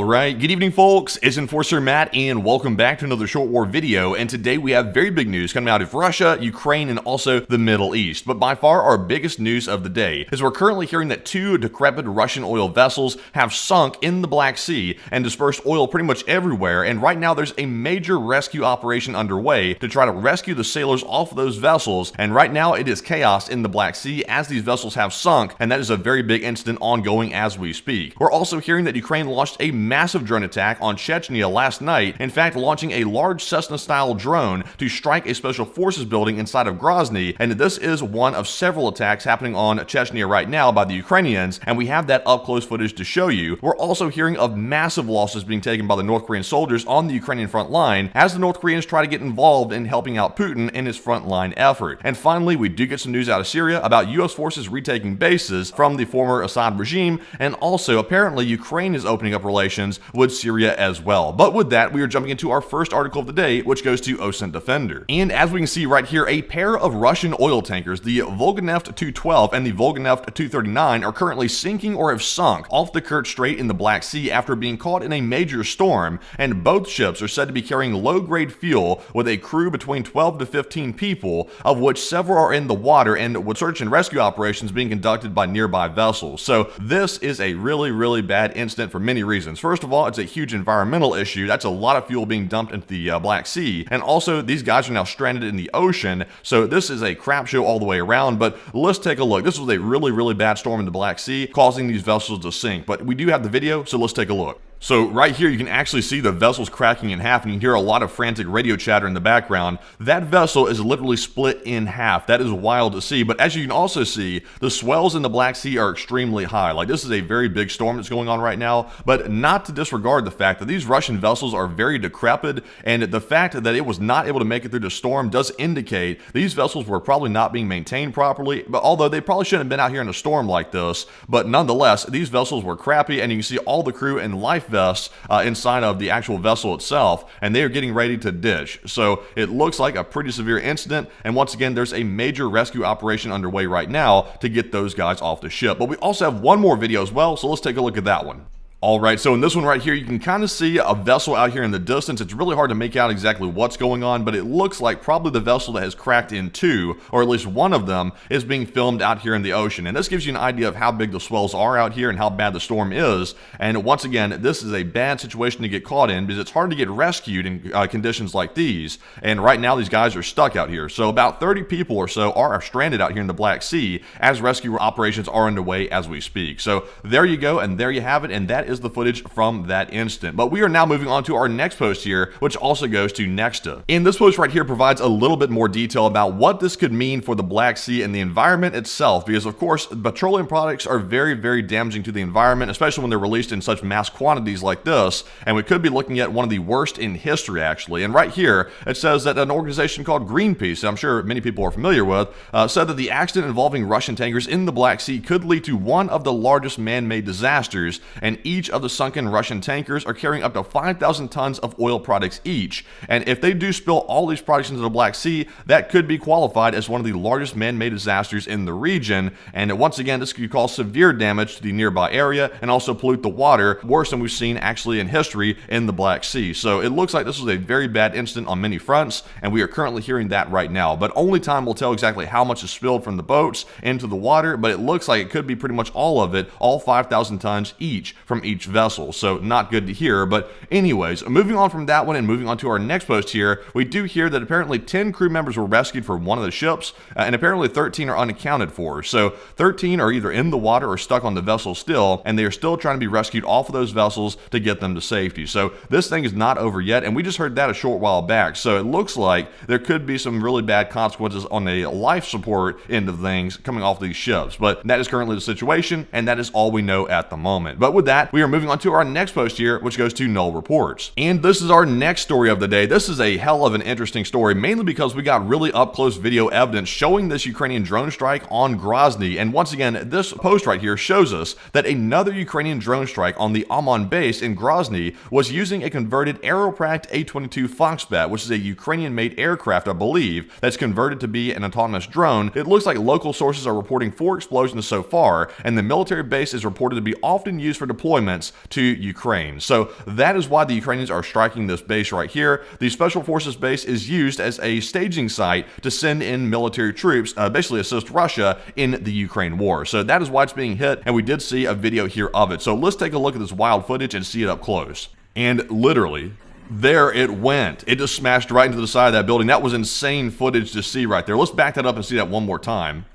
Alright, good evening folks, it's Enforcer Matt and welcome back to another Short War video, and today we have very big news coming out of Russia, Ukraine, and also the Middle East. But by far our biggest news of the day is we're currently hearing that two decrepit Russian oil vessels have sunk in the Black Sea and dispersed oil pretty much everywhere, and right now there's a major rescue operation underway to try to rescue the sailors off of those vessels, and right now it is chaos in the Black Sea as these vessels have sunk, and that is a very big incident ongoing as we speak. We're also hearing that Ukraine launched a massive drone attack on Chechnya last night, in fact launching a large Cessna-style drone to strike a special forces building inside of Grozny, and this is one of several attacks happening on Chechnya right now by the Ukrainians, and we have that up-close footage to show you. We're also hearing of massive losses being taken by the North Korean soldiers on the Ukrainian front line as the North Koreans try to get involved in helping out Putin in his frontline effort. And finally, we do get some news out of Syria about U.S. forces retaking bases from the former Assad regime, and also apparently Ukraine is opening up relations with Syria as well. But with that, we are jumping into our first article of the day, which goes to OSINT Defender. And as we can see right here, a pair of Russian oil tankers, the Volganeft 212 and the Volganeft 239, are currently sinking or have sunk off the Kerch Strait in the Black Sea after being caught in a major storm, and both ships are said to be carrying low-grade fuel with a crew between 12 to 15 people, of which several are in the water, and with search and rescue operations being conducted by nearby vessels. So this is a really bad incident for many reasons. First of all, it's a huge environmental issue. That's a lot of fuel being dumped into the Black Sea. And also, these guys are now stranded in the ocean. So this is a crap show all the way around. But let's take a look. This was a really bad storm in the Black Sea, causing these vessels to sink. But we do have the video, so let's take a look. So right here you can actually see the vessels cracking in half, and you can hear a lot of frantic radio chatter in the background. That vessel is literally split in half. That is wild to see, but as you can also see, the swells in the Black Sea are extremely high. Like, this is a very big storm that's going on right now, but not to disregard the fact that these Russian vessels are very decrepit, and the fact that it was not able to make it through the storm does indicate these vessels were probably not being maintained properly, but although they probably shouldn't have been out here in a storm like this, but nonetheless, these vessels were crappy, and you can see all the crew and life vests inside of the actual vessel itself, and they are getting ready to ditch. So it looks like a pretty severe incident, and once again there's a major rescue operation underway right now to get those guys off the ship. But we also have one more video as well, so let's take a look at that one. Alright, so in this one right here, you can kind of see a vessel out here in the distance. It's really hard to make out exactly what's going on, but it looks like probably the vessel that has cracked in two, or at least one of them, is being filmed out here in the ocean. And this gives you an idea of how big the swells are out here and how bad the storm is. And once again, this is a bad situation to get caught in because it's hard to get rescued in conditions like these. And right now, these guys are stuck out here. So about 30 people or so are stranded out here in the Black Sea as rescue operations are underway as we speak. So there you go, and there you have it, and that is the footage from that instant. But we are now moving on to our next post here, which also goes to Nexta. And this post right here provides a little bit more detail about what this could mean for the Black Sea and the environment itself, because of course petroleum products are very damaging to the environment, especially when they're released in such mass quantities like this, and we could be looking at one of the worst in history actually. And right here it says that an organization called Greenpeace, I'm sure many people are familiar with, said that the accident involving Russian tankers in the Black Sea could lead to one of the largest man-made disasters, and each of the sunken Russian tankers are carrying up to 5,000 tons of oil products each. And if they do spill all these products into the Black Sea, that could be qualified as one of the largest man-made disasters in the region. And once again, this could cause severe damage to the nearby area and also pollute the water, worse than we've seen actually in history in the Black Sea. So it looks like this was a very bad incident on many fronts, and we are currently hearing that right now. But only time will tell exactly how much is spilled from the boats into the water, but it looks like it could be pretty much all of it, all 5,000 tons each from each vessel. So not good to hear. But anyways, moving on from that one and moving on to our next post here, we do hear that apparently 10 crew members were rescued from one of the ships, and apparently 13 are unaccounted for. So 13 are either in the water or stuck on the vessel still, and they are still trying to be rescued off of those vessels to get them to safety. So this thing is not over yet, and we just heard that a short while back. So it looks like there could be some really bad consequences on the life support end of things coming off these ships. But that is currently the situation, and that is all we know at the moment. But with that, we are moving on to our next post here, which goes to Null Reports. And this is our next story of the day. This is a hell of an interesting story, mainly because we got really up-close video evidence showing this Ukrainian drone strike on Grozny. And once again, this post right here shows us that another Ukrainian drone strike on the Amman base in Grozny was using a converted Aeropract A-22 Foxbat, which is a Ukrainian-made aircraft, I believe, that's converted to be an autonomous drone. It looks like local sources are reporting 4 explosions so far, and the military base is reported to be often used for deployment deployments to Ukraine. So that is why the Ukrainians are striking this base right here. The Special Forces base is used as a staging site to send in military troops, basically assist Russia in the Ukraine war. So that is why it's being hit, and we did see a video here of it. So let's take a look at this wild footage and see it up close. And literally, there it went. It just smashed right into the side of that building. That was insane footage to see right there. Let's back that up and see that one more time.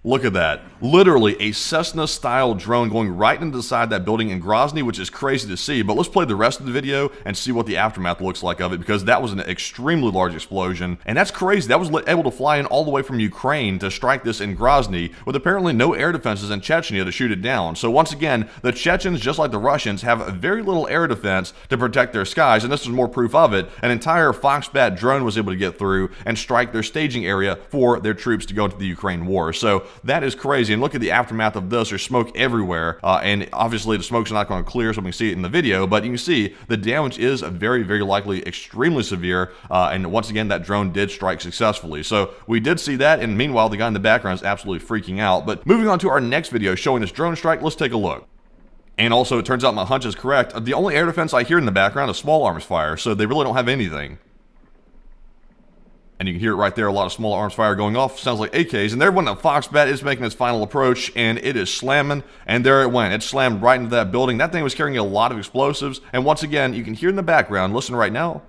Look at that. Literally a Cessna-style drone going right into the side of that building in Grozny, which is crazy to see. But let's play the rest of the video and see what the aftermath looks like of it, because that was an extremely large explosion. And that's crazy. That was able to fly in all the way from Ukraine to strike this in Grozny with apparently no air defenses in Chechnya to shoot it down. So once again, the Chechens, just like the Russians, have very little air defense to protect their skies. And this is more proof of it. An entire Foxbat drone was able to get through and strike their staging area for their troops to go into the Ukraine war. So that is crazy. And look at the aftermath of this. There's smoke everywhere. And obviously the smoke's not going to clear, so we can see it in the video. But you can see the damage is very, very likely extremely severe. And once again, that drone did strike successfully. So we did see that. And meanwhile, the guy in the background is absolutely freaking out. But moving on to our next video showing this drone strike, let's take a look. And also, it turns out my hunch is correct. The only air defense I hear in the background is small arms fire. So they really don't have anything. And you can hear it right there, a lot of small arms fire going off. Sounds like AKs. And there when the Foxbat is making its final approach, and it is slamming, and there it went. It slammed right into that building. That thing was carrying a lot of explosives. And once again, you can hear in the background, listen right now,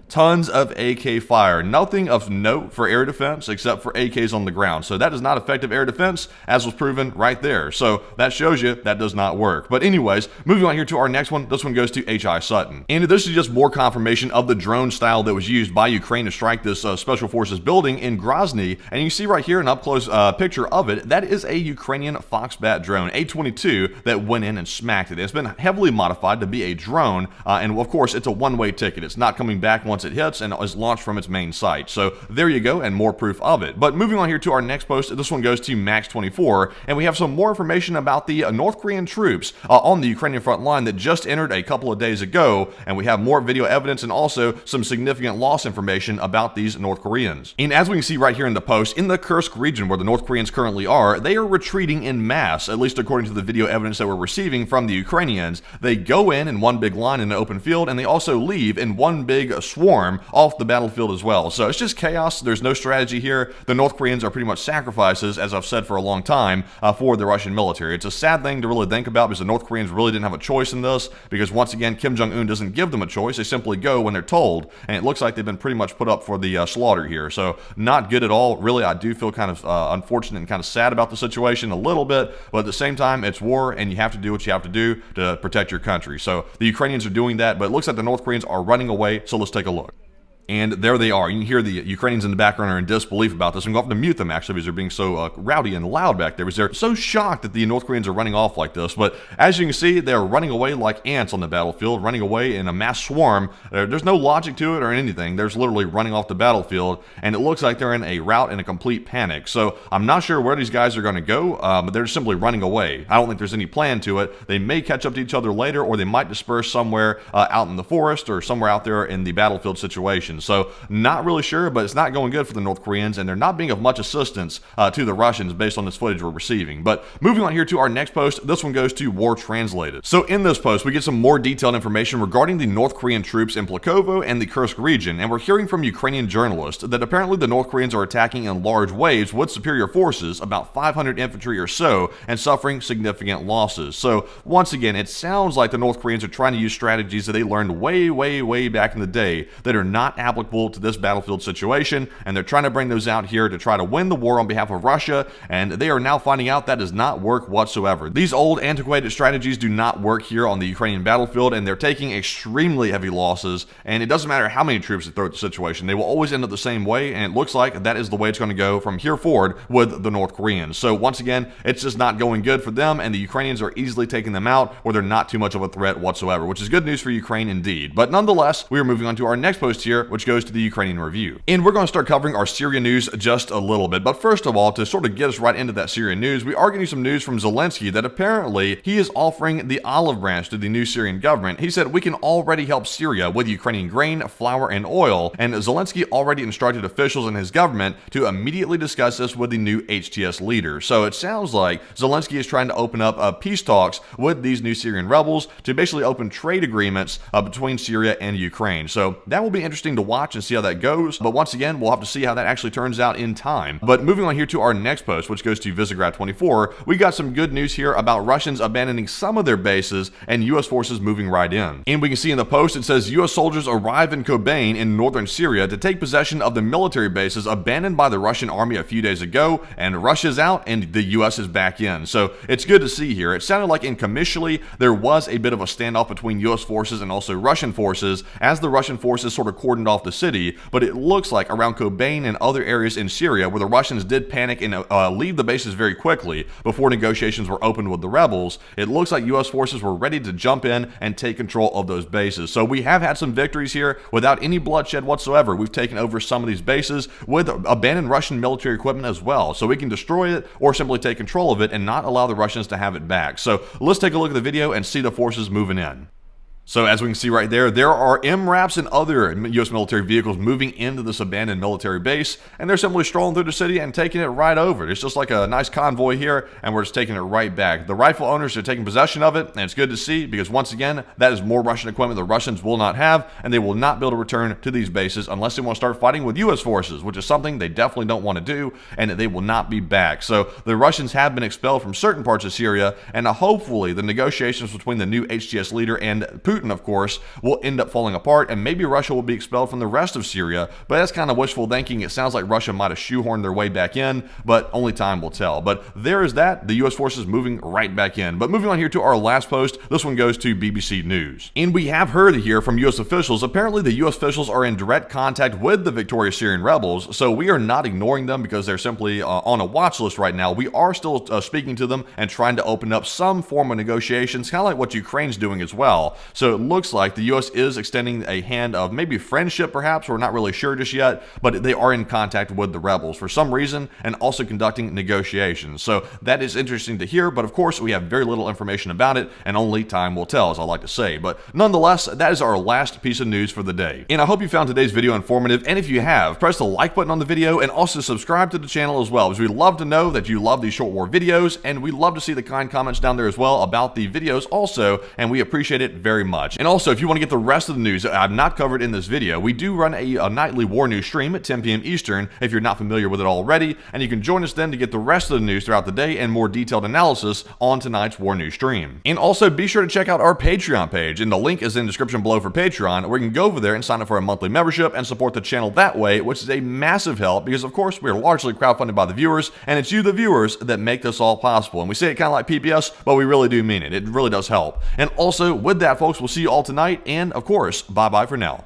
tons of AK fire. Nothing of note for air defense except for AKs on the ground. So that is not effective air defense, as was proven right there. So that shows you that does not work. But anyways, moving on here to our next one. This one goes to H.I. Sutton. And this is just more confirmation of the drone style that was used by Ukraine to strike this Special Forces building in Grozny. And you see right here an up-close picture of it. That is a Ukrainian Foxbat drone, A-22, that went in and smacked it. It's been heavily modified to be a drone. And of course, it's a one-way ticket. It's not coming back once it hits and is launched from its main site. So there you go, and more proof of it. But moving on here to our next post, this one goes to Max24, and we have some more information about the North Korean troops on the Ukrainian front line that just entered a couple of days ago, and we have more video evidence and also some significant loss information about these North Koreans. And as we can see right here in the post, in the Kursk region where the North Koreans currently are, they are retreating in mass, at least according to the video evidence that we're receiving from the Ukrainians. They go in one big line in an open field, and they also leave in one big swarm off the battlefield as well. So it's just chaos. There's no strategy here. The North Koreans are pretty much sacrifices, as I've said for a long time, for the Russian military. It's a sad thing to really think about, because the North Koreans really didn't have a choice in this, because once again, Kim Jong-un doesn't give them a choice. They simply go when they're told, and it looks like they've been pretty much put up for the slaughter here. So not good at all. Really, I do feel kind of unfortunate and kind of sad about the situation a little bit, but at the same time, it's war, and you have to do what you have to do to protect your country. So the Ukrainians are doing that, but it looks like the North Koreans are running away, so let's take a look. And there they are. You can hear the Ukrainians in the background are in disbelief about this. I'm going to have to mute them, actually, because they're being so rowdy and loud back there, because they're so shocked that the North Koreans are running off like this. But as you can see, they're running away like ants on the battlefield, running away in a mass swarm. There's no logic to it or anything. They're just literally running off the battlefield, and it looks like they're in a rout and a complete panic. So I'm not sure where these guys are going to go, but they're simply running away. I don't think there's any plan to it. They may catch up to each other later, or they might disperse somewhere out in the forest or somewhere out there in the battlefield situation. So not really sure, but it's not going good for the North Koreans, and they're not being of much assistance to the Russians based on this footage we're receiving. But moving on here to our next post, this one goes to War Translated. So in this post, we get some more detailed information regarding the North Korean troops in Plikovo and the Kursk region, and we're hearing from Ukrainian journalists that apparently the North Koreans are attacking in large waves with superior forces, about 500 infantry or so, and suffering significant losses. So once again, it sounds like the North Koreans are trying to use strategies that they learned way back in the day that are not applicable to this battlefield situation, and they're trying to bring those out here to try to win the war on behalf of Russia, and they are now finding out that does not work whatsoever. These old antiquated strategies do not work here on the Ukrainian battlefield, and they're taking extremely heavy losses, and it doesn't matter how many troops they throw at the situation, they will always end up the same way, and it looks like that is the way it's going to go from here forward with the North Koreans. So once again, it's just not going good for them, and the Ukrainians are easily taking them out where they're not too much of a threat whatsoever, which is good news for Ukraine indeed. But nonetheless, we are moving on to our next post here, which which goes to the Ukrainian review. And we're going to start covering our Syria news just a little bit. But first of all, to sort of get us right into that Syria news, we are getting some news from Zelensky that apparently he is offering the olive branch to the new Syrian government. He said, we can already help Syria with Ukrainian grain, flour, and oil. And Zelensky already instructed officials in his government to immediately discuss this with the new HTS leader. So it sounds like Zelensky is trying to open up peace talks with these new Syrian rebels to basically open trade agreements between Syria and Ukraine. So that will be interesting to watch and see how that goes. But once again, we'll have to see how that actually turns out in time. But moving on here to our next post, which goes to Visegrad 24, we got some good news here about Russians abandoning some of their bases and U.S. forces moving right in. And we can see in the post, it says U.S. soldiers arrive in Kobane in northern Syria to take possession of the military bases abandoned by the Russian army a few days ago, and Russia's out and the U.S. is back in. So it's good to see here. It sounded like in Kamishli there was a bit of a standoff between U.S. forces and also Russian forces as the Russian forces sort of cordoned off the city, but it looks like around Kobane and other areas in Syria where the Russians did panic and leave the bases very quickly before negotiations were opened with the rebels, it looks like U.S. forces were ready to jump in and take control of those bases. So we have had some victories here without any bloodshed whatsoever. We've taken over some of these bases with abandoned Russian military equipment as well. So we can destroy it or simply take control of it and not allow the Russians to have it back. So let's take a look at the video and see the forces moving in. So as we can see right there, there are MRAPs and other U.S. military vehicles moving into this abandoned military base, and they're simply strolling through the city and taking it right over. It's just like a nice convoy here, and we're just taking it right back. The rightful owners are taking possession of it, and it's good to see because once again, that is more Russian equipment the Russians will not have, and they will not be able to return to these bases unless they want to start fighting with U.S. forces, which is something they definitely don't want to do, and they will not be back. So the Russians have been expelled from certain parts of Syria, and hopefully the negotiations between the new HTS leader and Putin, of course, will end up falling apart, and maybe Russia will be expelled from the rest of Syria, but that's kind of wishful thinking. It sounds like Russia might have shoehorned their way back in, but only time will tell. But there is that, the U.S. forces moving right back in. But moving on here to our last post, this one goes to BBC News. And we have heard here from U.S. officials, apparently the U.S. officials are in direct contact with the victorious Syrian rebels, so we are not ignoring them because they're simply on a watch list right now. We are still speaking to them and trying to open up some form of negotiations, kind of like what Ukraine's doing as well. So it looks like the U.S. is extending a hand of maybe friendship, perhaps. We're not really sure just yet, but they are in contact with the rebels for some reason and also conducting negotiations. So that is interesting to hear, but of course we have very little information about it and only time will tell, as I like to say. But nonetheless, that is our last piece of news for the day. And I hope you found today's video informative, and if you have, press the like button on the video and also subscribe to the channel as well, because we love to know that you love these short war videos, and we love to see the kind comments down there as well about the videos also, and we appreciate it very much. And also, if you want to get the rest of the news that I've not covered in this video, we do run a nightly war news stream at 10 p.m. Eastern if you're not familiar with it already, and you can join us then to get the rest of the news throughout the day and more detailed analysis on tonight's war news stream. And also be sure to check out our Patreon page, and the link is in the description below for Patreon, where you can go over there and sign up for a monthly membership and support the channel that way, which is a massive help because of course we are largely crowdfunded by the viewers, and it's you the viewers that make this all possible. And we say it kind of like PBS, but we really do mean it. It really does help. And also with that, folks, we'll see you all tonight, and of course, bye-bye for now.